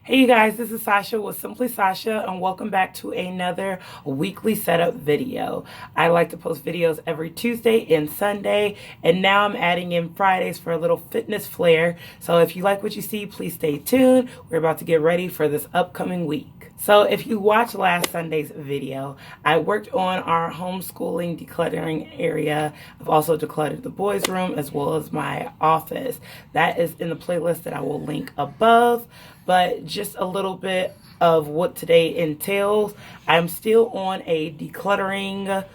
Hey you guys, this is Sasha with Simply Sasha and welcome back to another weekly setup video. I like to post videos every Tuesday and Sunday, and now I'm adding in Fridays for a little fitness flair. So if you like what you see, please stay tuned. We're about to get ready for this upcoming week. So if you watched last Sunday's video, I worked on our homeschooling decluttering area. I've also decluttered the boys' room as well as my office. That is in the playlist that I will link above. But just a little bit of what today entails. I'm still on a decluttering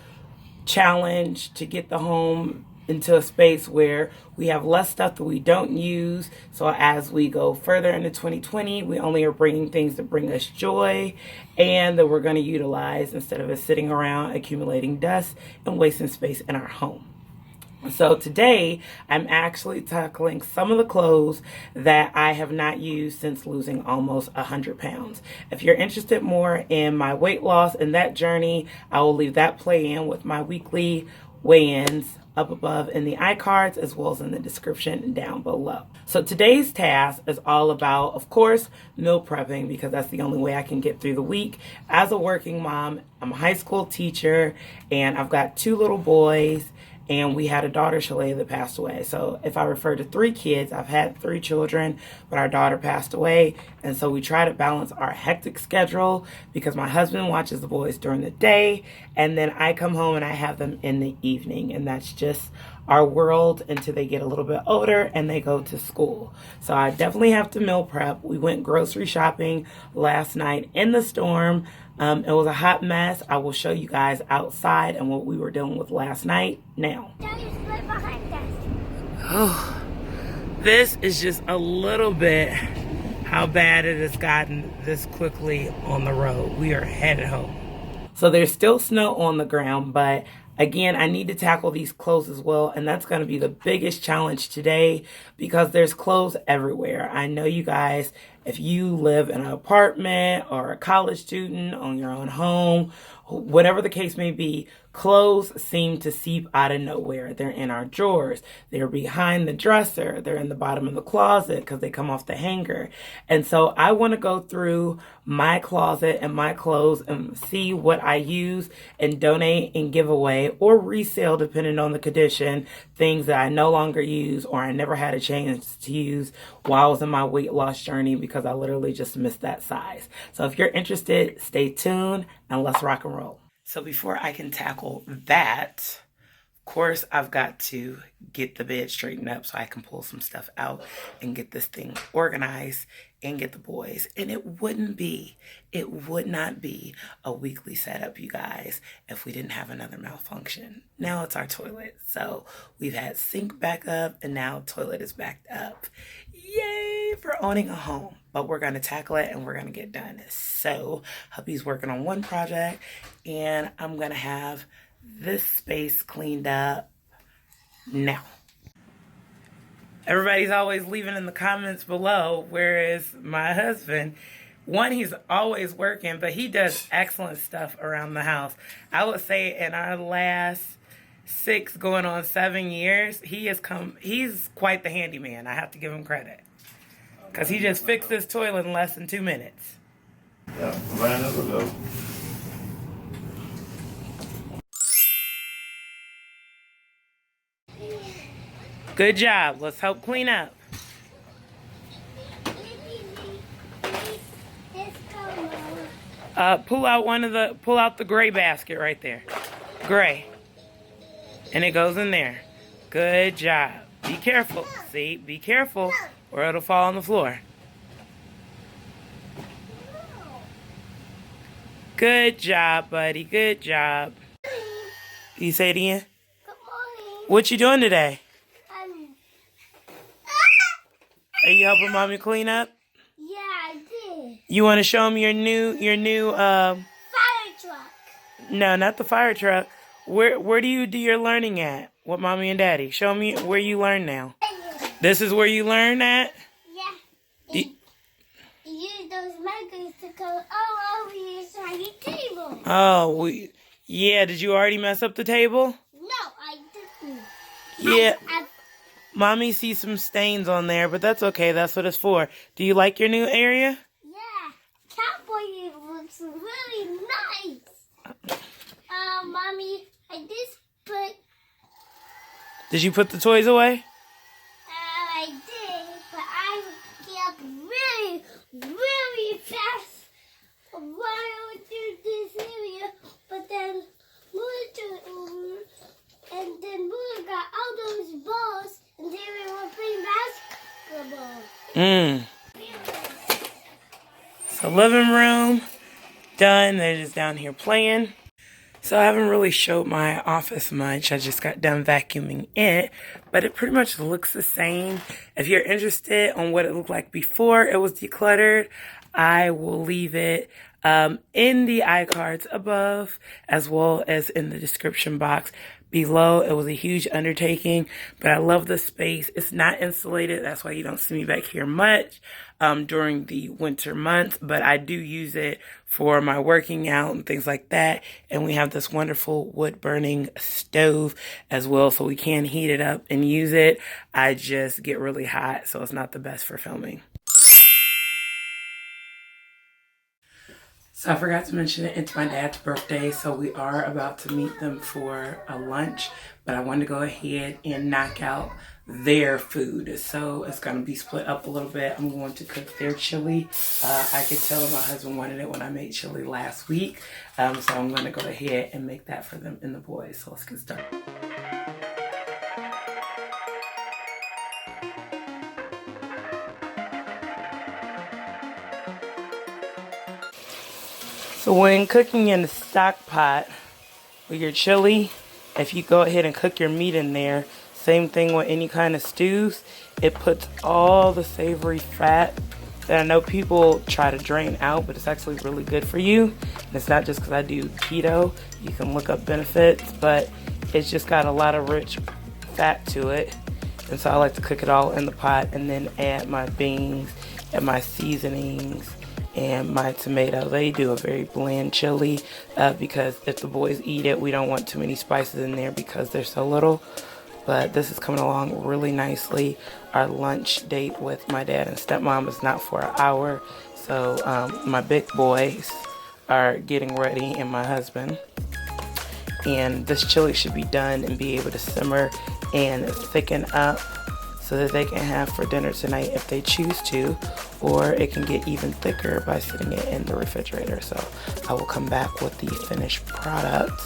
challenge to get the home into a space where we have less stuff that we don't use. So as we go further into 2020, we only are bringing things that bring us joy and that we're going to utilize instead of it sitting around accumulating dust and wasting space in our home. So today, I'm actually tackling some of the clothes that I have not used since losing almost 100 pounds. If you're interested more in my weight loss and that journey, I will leave that play in with my weekly weigh-ins up above in the iCards as well as in the description down below. So today's task is all about, of course, meal prepping because that's the only way I can get through the week. As a working mom, I'm a high school teacher and I've got 2 little boys. And we had a daughter, Chalet, that passed away. So if I refer to 3 kids, I've had 3 children, but our daughter passed away. And so we try to balance our hectic schedule because my husband watches the boys during the day. And then I come home and I have them in the evening. And that's just our world until they get a little bit older and they go to school. So I definitely have to meal prep. We went grocery shopping last night in the storm. It was a hot mess. I will show you guys outside and what we were dealing with last night now. Oh, this is just a little bit how bad it has gotten this quickly on the road. We are headed home. So there's still snow on the ground, but again, I need to tackle these clothes as well, and that's going to be the biggest challenge today because there's clothes everywhere. I know you guys, if you live in an apartment or a college student, own your own home, whatever the case may be, clothes seem to seep out of nowhere. They're in our drawers. They're behind the dresser. They're in the bottom of the closet because they come off the hanger. And so I want to go through my closet and my clothes and see what I use and donate and give away or resell, depending on the condition, things that I no longer use or I never had a chance to use while I was in my weight loss journey because I literally just missed that size. So if you're interested, stay tuned and let's rock and roll. So before I can tackle that, of course, I've got to get the bed straightened up so I can pull some stuff out and get this thing organized and get the boys. And it would not be a weekly setup, you guys, if we didn't have another malfunction. Now it's our toilet. So we've had sink back up and now toilet is backed up. Yay for owning a home. But we're going to tackle it and we're going to get done. So hubby's working on one project and I'm going to have this space cleaned up now. Everybody's always leaving in the comments below, whereas my husband, one, he's always working, but he does excellent stuff around the house. I would say in our last 6 going on 7 years, he's quite the handyman. I have to give him credit. Because he just fixed this toilet in less than 2 minutes. Yeah, ran it ago. Good job. Let's help clean up. Pull out the gray basket right there. Gray. And it goes in there. Good job. Be careful. See, be careful or it'll fall on the floor. Good job, buddy. Good job. You say it again? Good morning. What you doing today? Are you helping mommy clean up? Yeah, I did. You want to show them your new Fire truck. No, not the fire truck. Where do you do your learning at? With mommy and daddy? Show me where you learn now. This is where you learn at? Yeah. You use those markers to go all over your shiny table. Oh, yeah. Did you already mess up the table? No, I didn't. Yeah. I Mommy sees some stains on there, but that's okay. That's what it's for. Do you like your new area? Yeah, toys. Mommy, I just put. Did you put the toys away? I did, but I get really, really fast while I would do this area. But then Mula took over, and then Mula got all those balls, and then we were playing basketball. So living room done. They're just down here playing. So I haven't really showed my office much. I just got done vacuuming it, but it pretty much looks the same. If you're interested on what it looked like before it was decluttered, I will leave it in the iCards above, as well as in the description box below. It was a huge undertaking, but I love the space. It's not insulated. That's why you don't see me back here much during the winter months, but I do use it for my working out and things like that. And we have this wonderful wood burning stove as well, so we can heat it up and use it. I just get really hot, so it's not the best for filming. So I forgot to mention it, it's my dad's birthday, so we are about to meet them for a lunch, but I wanted to go ahead and knock out their food. So it's going to be split up a little bit. I'm going to cook their chili. I could tell my husband wanted it when I made chili last week, so I'm going to go ahead and make that for them and the boys. So let's get started. So when cooking in the stock pot with your chili, if you go ahead and cook your meat in there, same thing with any kind of stews, it puts all the savory fat that I know people try to drain out, but it's actually really good for you. And it's not just because I do keto. You can look up benefits, but it's just got a lot of rich fat to it. And so I like to cook it all in the pot and then add my beans and my seasonings and my tomato. They do a very bland chili because if the boys eat it, we don't want too many spices in there because they're so little. But this is coming along really nicely. Our lunch date with my dad and stepmom is not for an hour. So my big boys are getting ready and my husband. And this chili should be done and be able to simmer and thicken up so that they can have for dinner tonight if they choose to, or it can get even thicker by sitting it in the refrigerator. So I will come back with the finished product.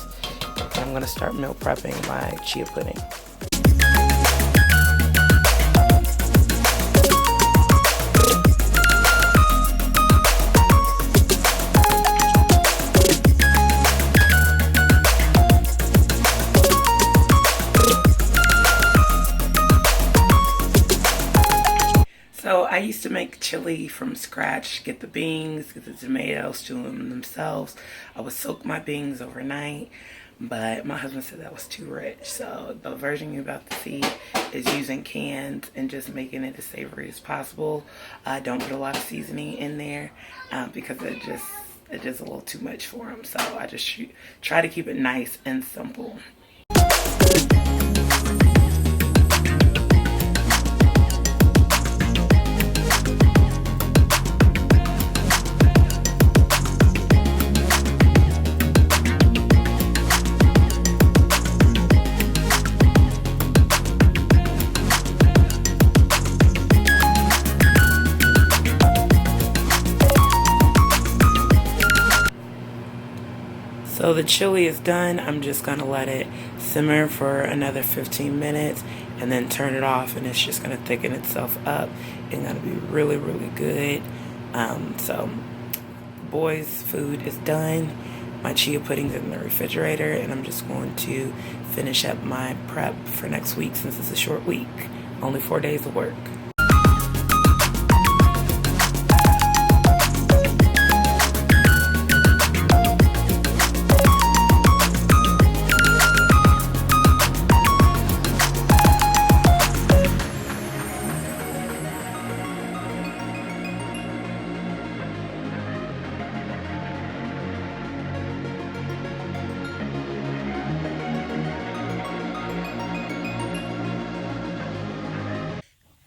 And I'm gonna start meal prepping my chia pudding. So I used to make chili from scratch, get the beans, get the tomatoes, stew them themselves. I would soak my beans overnight, but my husband said that was too rich. So the version you're about to see is using cans and just making it as savory as possible. I don't put a lot of seasoning in there because it's just a little too much for them. So I just try to keep it nice and simple. So the chili is done. I'm just gonna let it simmer for another 15 minutes and then turn it off, and it's just gonna thicken itself up and gonna be really, really good. So boys' food is done. My chia pudding's in the refrigerator, and I'm just going to finish up my prep for next week since it's a short week. Only 4 days of work.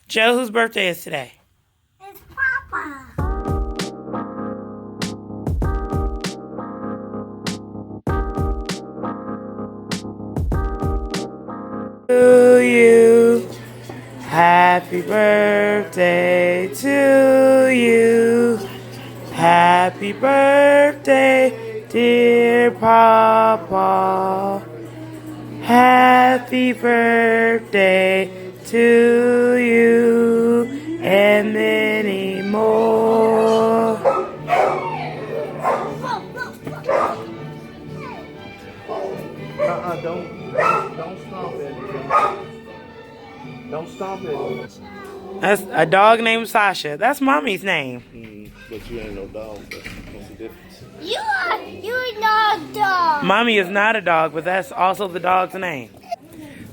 Joe, whose birthday is today? It's Papa. Happy birthday to you. Happy birthday, dear Papa. Happy birthday to you and many more. Don't stomp it. Don't stomp it. That's a dog named Sasha. That's mommy's name. But you ain't no dog. What's the difference? You're not a dog. Mommy is not a dog, but that's also the dog's name.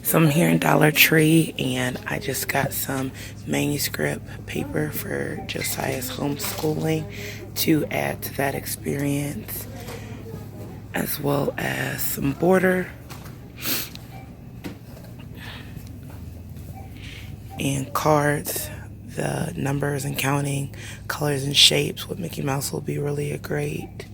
So I'm here in Dollar Tree, and I just got some manuscript paper for Josiah's homeschooling to add to that experience, as well as some border and cards, the numbers and counting, colors and shapes with Mickey Mouse will be really great.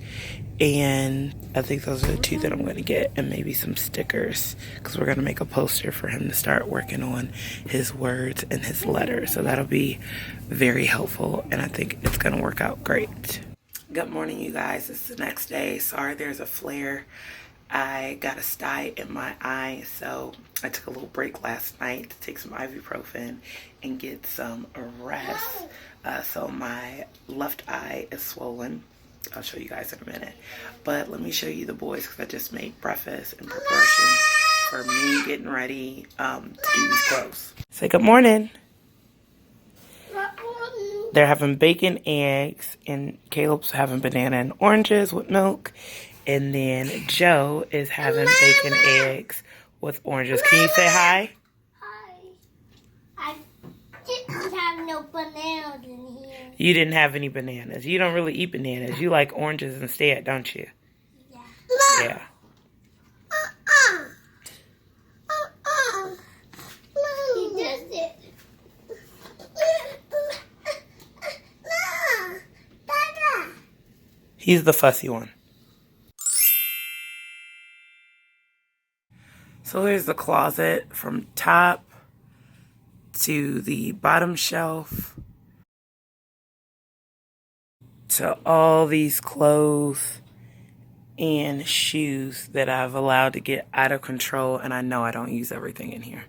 And I think those are the two that I'm going to get, and maybe some stickers, because we're going to make a poster for him to start working on his words and his letters. So that'll be very helpful, and I think it's going to work out great. Good morning, you guys. It's the next day. Sorry there's a flare. I got a sty in my eye, so I took a little break last night to take some ibuprofen and get some rest. So my left eye is swollen. I'll show you guys in a minute. But let me show you the boys, because I just made breakfast in preparation for me getting ready to do these clothes. Say good morning. They're having bacon, eggs, and Caleb's having banana and oranges with milk. And then Joe is having bacon, eggs with oranges. Can you say hi? Hi. I didn't have no bananas in here. You didn't have any bananas. You don't really eat bananas. You like oranges instead, don't you? Yeah. Yeah. He does it. He's the fussy one. So here's the closet from top to the bottom shelf to all these clothes and shoes that I've allowed to get out of control, and I know I don't use everything in here.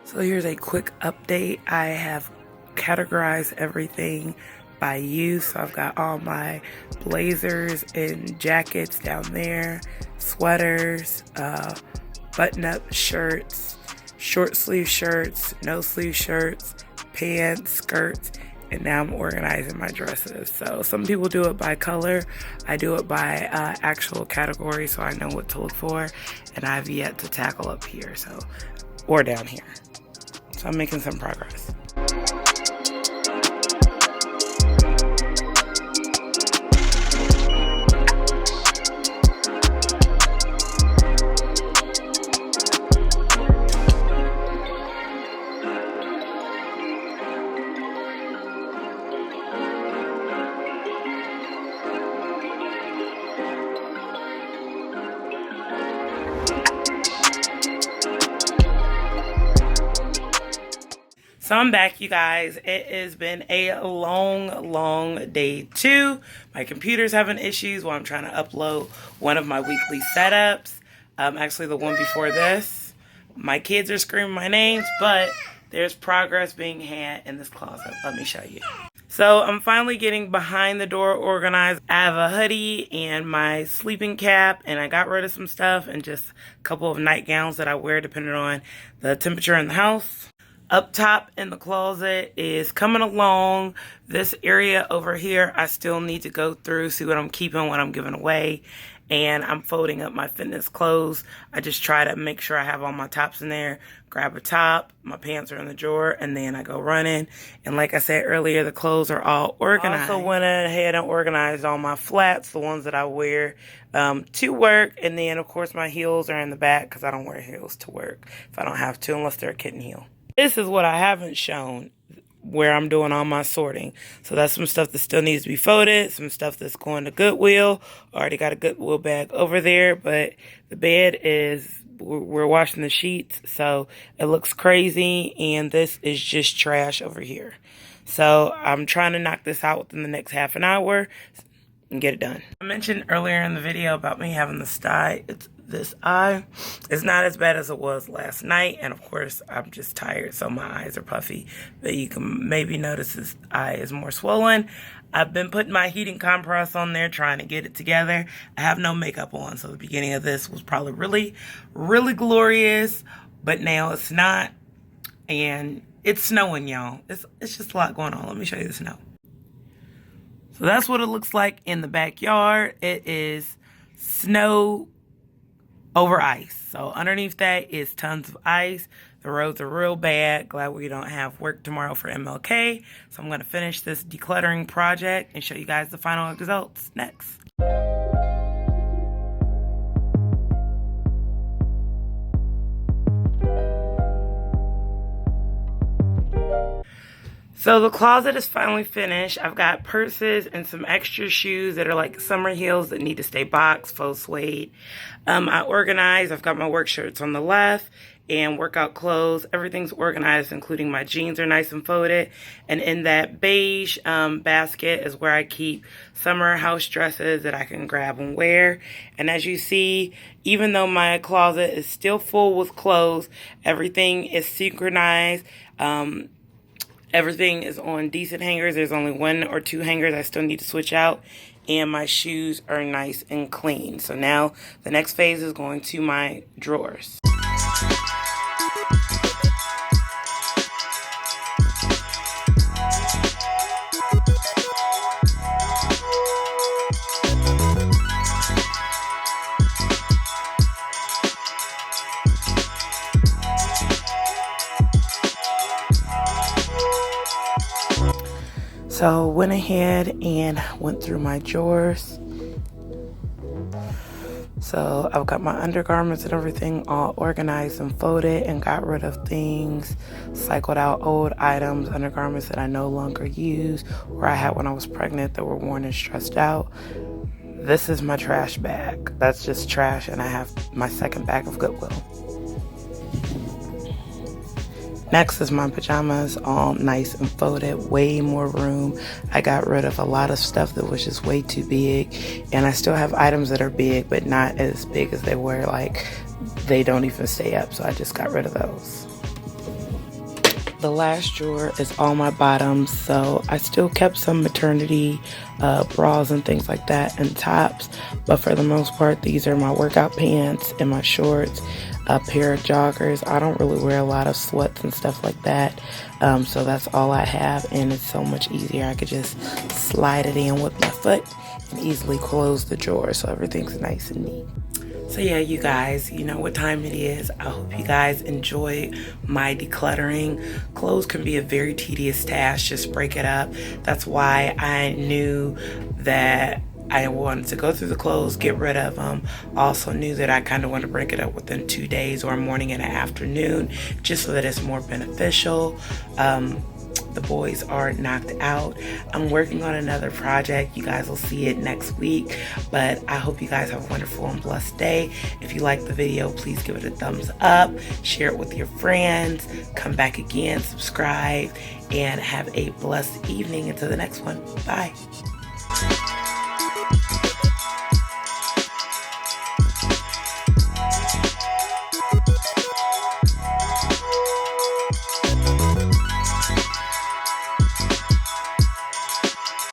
So here's a quick update. I have categorized everything by use. So I've got all my blazers and jackets down there, sweaters, button-up shirts, short sleeve shirts, no sleeve shirts, pants, skirts, and now I'm organizing my dresses. So some people do it by color. I do it by actual category, so I know what to look for, and I've yet to tackle up here, or down here. So I'm making some progress. So I'm back, you guys. It has been a long day too. My computer's having issues while I'm trying to upload one of my weekly setups. Actually, the one before this. My kids are screaming my names, but there's progress being had in this closet. Let me show you. So I'm finally getting behind the door organized. I have a hoodie and my sleeping cap, and I got rid of some stuff and just a couple of nightgowns that I wear depending on the temperature in the house. Up top in the closet is coming along. This area over here, I still need to go through, see what I'm keeping, what I'm giving away. And I'm folding up my fitness clothes. I just try to make sure I have all my tops in there. Grab a top, my pants are in the drawer, and then I go running. And like I said earlier, the clothes are all organized. I also went ahead and organized all my flats, the ones that I wear to work. And then, of course, my heels are in the back because I don't wear heels to work if I don't have to, unless they're a kitten heel. This is what I haven't shown, where I'm doing all my sorting. So that's some stuff that still needs to be folded, some stuff that's going to Goodwill. I already got a Goodwill bag over there, but the bed is we're washing the sheets, so it looks crazy, and this is just trash over here. So I'm trying to knock this out within the next half an hour and get it done. I mentioned earlier in the video about me having this eye. It's not as bad as it was last night, and of course I'm just tired, so my eyes are puffy, but you can maybe notice this eye is more swollen. I've been putting my heating compress on there, trying to get it together. I have no makeup on, so the beginning of this was probably really glorious, but now it's not, and it's snowing, y'all. It's just a lot going on. Let me show you the snow. So that's what it looks like in the backyard. It is snow over ice. So underneath that is tons of ice. The roads are real bad. Glad we don't have work tomorrow for MLK. So I'm going to finish this decluttering project and show you guys the final results next. So the closet is finally finished. I've got purses and some extra shoes that are like summer heels that need to stay boxed, faux suede. I organized. I've got my work shirts on the left and workout clothes. Everything's organized, including my jeans are nice and folded. And in that beige basket is where I keep summer house dresses that I can grab and wear. And as you see, even though my closet is still full with clothes, everything is synchronized. Everything is on decent hangers. There's only 1 or 2 hangers I still need to switch out. And my shoes are nice and clean. So now the next phase is going to my drawers. So went ahead and went through my drawers. So I've got my undergarments and everything all organized and folded, and got rid of things, cycled out old items, undergarments that I no longer use or I had when I was pregnant that were worn and stressed out. This is my trash bag. That's just trash, and I have my second bag of Goodwill. Next is my pajamas, all nice and folded, way more room. I got rid of a lot of stuff that was just way too big, and I still have items that are big, but not as big as they were, like they don't even stay up, so I just got rid of those. The last drawer is all my bottoms, so I still kept some maternity bras and things like that and tops, but for the most part, these are my workout pants and my shorts, a pair of joggers. I don't really wear a lot of sweats and stuff like that, so that's all I have, and it's so much easier. I could just slide it in with my foot and easily close the drawer, so everything's nice and neat. So yeah, you guys, you know what time it is. I hope you guys enjoy my decluttering. Clothes can be a very tedious task. Just break it up. That's why I knew that I wanted to go through the clothes, get rid of them. Also knew that I kind of want to break it up within 2 days, or a morning and an afternoon, just so that it's more beneficial. The boys are knocked out. I'm working on another project. You guys will see it next week, but I hope you guys have a wonderful and blessed day. If you like the video, please give it a thumbs up, share it with your friends, come back again, subscribe, and have a blessed evening. Until the next one, bye.